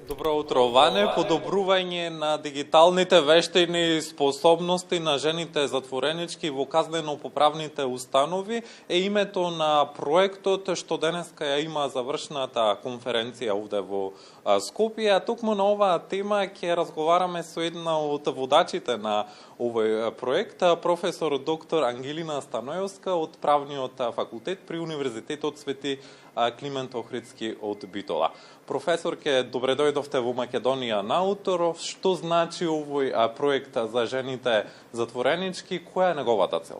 Добро утро, Ване. Подобрување на дигиталните вештини и способности на жените затворенички во казнено-поправните установи е името на проектот што денеска ја има завршната конференција овде во Скопје. А токму на оваа тема ќе разговараме со една од водачите на овој проект, професор доктор Ангелина Станојовска од Правниот факултет при Универзитетот Свети Климент Охридски од Битола. Професорке, добре дојдовте во Македонија на утро. Што значи овој проект за жените затворенички? Која е неговата цел?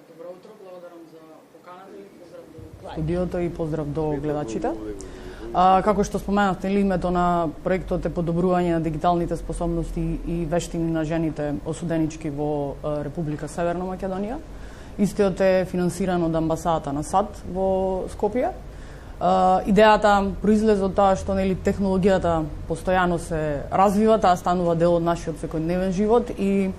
Добро утро, благодарам за поканата и поздрав до студиото и поздрав до гледачите. Како што споменавте, името на проектот е подобрување на дигиталните способности и вештини на жените осуденички во Република Северна Македонија. Истиот е финансиран од амбасадата на САД во Скопје. Идејата произлезе од тоа што технологијата постојано се развива, таа станува дел од нашиот секојдневен живот и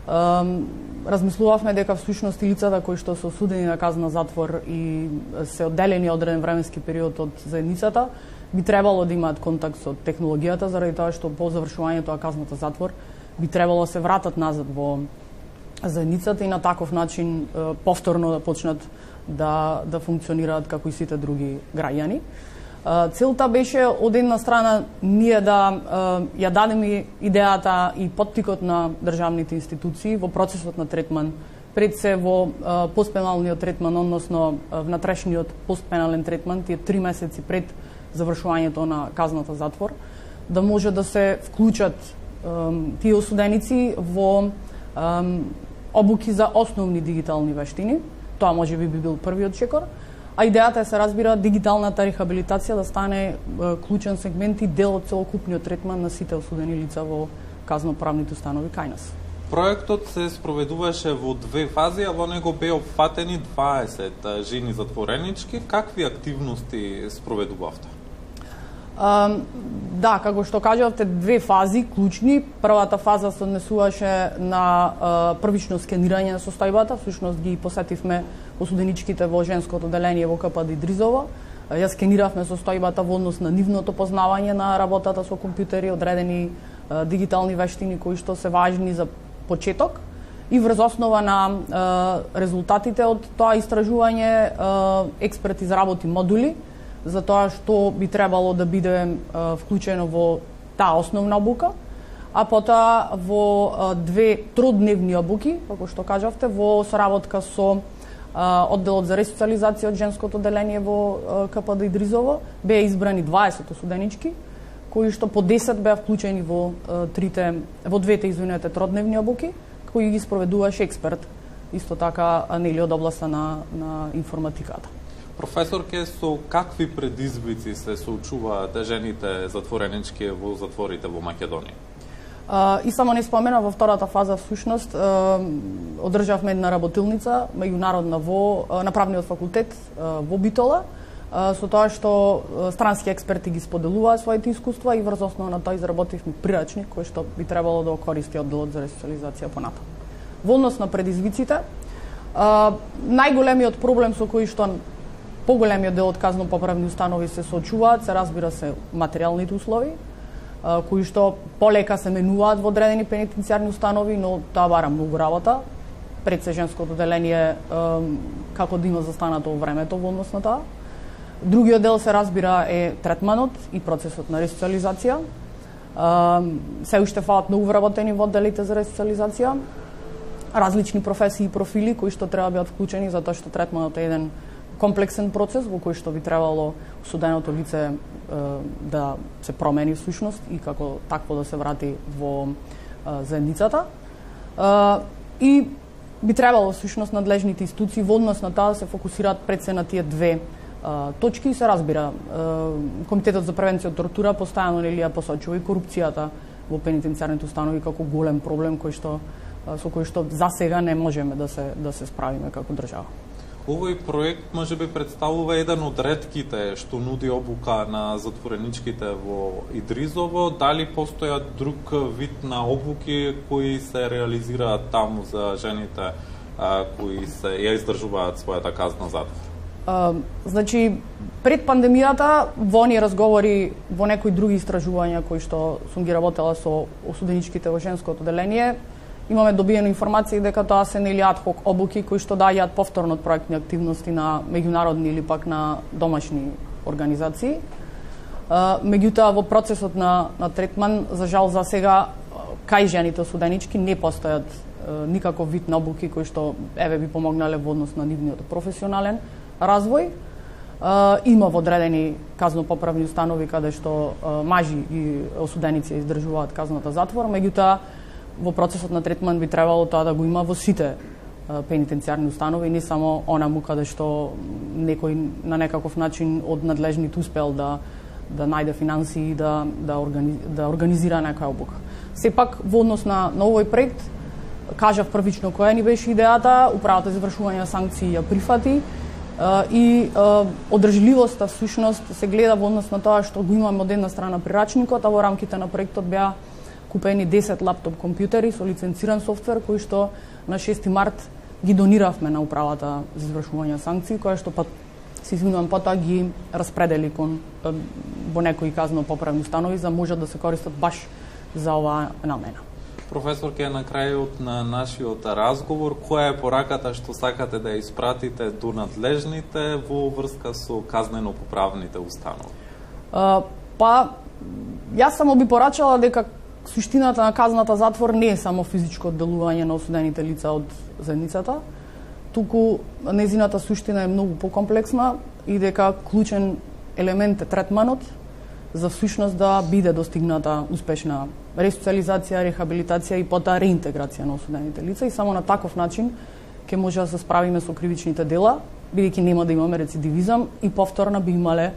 размислувавме дека всушност и лицата кои што се осудени на казна затвор и се одделени одреден временски период од заедницата, би требало да имаат контакт со технологијата, заради тоа што по завршувањето на казната затвор би требало да се вратат назад во заедницата и на таков начин повторно да почнат да функционираат како и сите други граѓани. Целта беше од една страна ние да ја дадеме идејата и поттикот на државните институции во процесот на третман, пред се во постпеналниот третман, односно внатрешниот постпенален третман, тие 3 месеци пред завршувањето на казната затвор, да може да се вклучат тие осуденици во обуки за основни дигитални вештини. Тоа може би бил првиот чекор. А идејата е, се разбира, дигиталната рехабилитација да стане клучен сегмент и дел од целокупниот третман на сите осудени лица во казноправните установи кај нас. Проектот се спроведуваше во 2 фази, а во него беа опфатени 20 жени затворенички. Какви активности спроведувавте? Да, како што кажавте, 2 фази клучни. Првата фаза се однесуваше на првично скенирање на состојбата. Всушност ги посетивме осуденичките во женското одделение во КПД Идризово. Ја скениравме состојбата во однос на нивното познавање на работата со компјутери, одредени дигитални вештини кои што се важни за почеток. И врз основа на резултатите од тоа истражување, експерт изработи модули за тоа што би требало да биде вклучено во таа основна обука, а потоа во 2 тродневни обуки, како што кажавте, во соработка со одделот за ресоциализација од женското одделение во КПД Идризово, беа избрани 20 осуденички, кои што по 10 беа вклучени во 2 тродневни обуки, кои ги спроведуваше експерт, исто така од областа на информатиката. Професорке, со какви предизвици се соочуваат жените затворенички во затворите во Македонија? И само не спомена, во втората фаза всушност одржавме една работилница меѓународна на Правниот факултет во Битола, со тоа што странски експерти ги споделуваат своите искуства и врз основа на тоа изработивме прирачник кој што би требало да користи одделот за ресоциализација понатаму. Во однос на предизвиците, најголемиот проблем со кој што поголемиот дел од казно-поправни установи се соочуваат, се разбира се материјалните услови, кои што полека се менуваат во одредени пенитенцијарни установи, но тоа бара многу работа. Пред се женското одделение како да има застанато во времето во однос на тоа. Другиот дел се разбира е третманот и процесот на ресоциализација. Се уште фалат многу вработени во одделите за ресоциализација, различни професии и профили кои што треба да бидат вклучени, затоа што третманот е еден комплексен процес во кој што би требало осуденото лице да се промени всушност и како такво да се врати во заедницата. И би требало всушност надлежните институции во однос на тоа да се фокусираат пред се на тие 2 точки и се разбира. Комитетот за превенција од тортура постојано ја посочува и корупцијата во пенитенцијарните установи како голем проблем со кој што за сега не можеме да се справиме како држава. Овој проект може би представува еден од ретките што нуди обука на затвореничките во Идризово. Дали постојат друг вид на обуки кои се реализираат таму за жените кои ја издржуваат својата казна затвор? Значи, пред пандемијата, во оние разговори, во некои други истражувања кои што сум ги работела со осуденичките во женското оделение, имаме добиено информации дека тоа се нели ад хок обуки кои што дајаат повторно од проектни активности на меѓународни или пак на домашни организации. Меѓутоа, во процесот на третман, за жал за сега, кај жените осуденички не постојат никаков вид на обуки кои што би помогнале во однос на нивниот професионален развој. Има во одредени казно-поправни установи каде што мажи и осуденици издржуваат казната затвор, меѓутоа во процесот на третман би требало тоа да го има во сите пенитенцијарни установи, не само онаму каде што некој на некаков начин од надлежните успел да најде финансии и да организира некоја обука. Сепак, во однос на овој проект, кажав првично која ни беше идејата, управата за извршување на санкции ја прифати и одржливоста всушност се гледа во однос на тоа што го имаме од една страна прирачникот, а во рамките на проектот беа купени 10 лаптоп компјутери со лиценциран софтвер кои што на 6 март ги дониравме на управата за извршување на санкции, која што се извинувам, потоа ги распредели во некои казно-поправни установи за можат да се користат баш за оваа намена. Професорке, на крајот на нашиот разговор, која е пораката што сакате да испратите до надлежните во врска со казнено-поправните установи? Јас само би порачала дека суштината на казната затвор не е само физичко одделување на осудените лица од заедницата, туку незината суштина е многу покомплексна и дека клучен елемент е третманот за всушност да биде достигната успешна ресоциализација, рехабилитација и потоа реинтеграција на осудените лица и само на таков начин ќе може да се справиме со кривичните дела, бидејќи нема да имаме рецидивизам и повторно би имале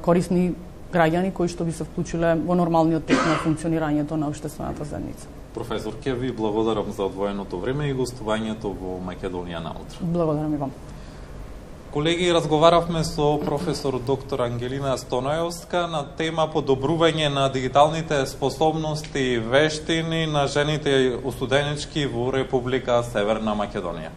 корисни граѓани кои што би се вклучиле во нормалниот тек на функционирањето на општествената заедница. Професор, ќе ви благодарам за одвоеното време и гостувањето во Македонија наутро. Благодарам и вам. Колеги, разговаравме со професор доктор Ангелина Стонајовска на тема подобрување на дигиталните способности и вештини на жените осуденички во Република Северна Македонија.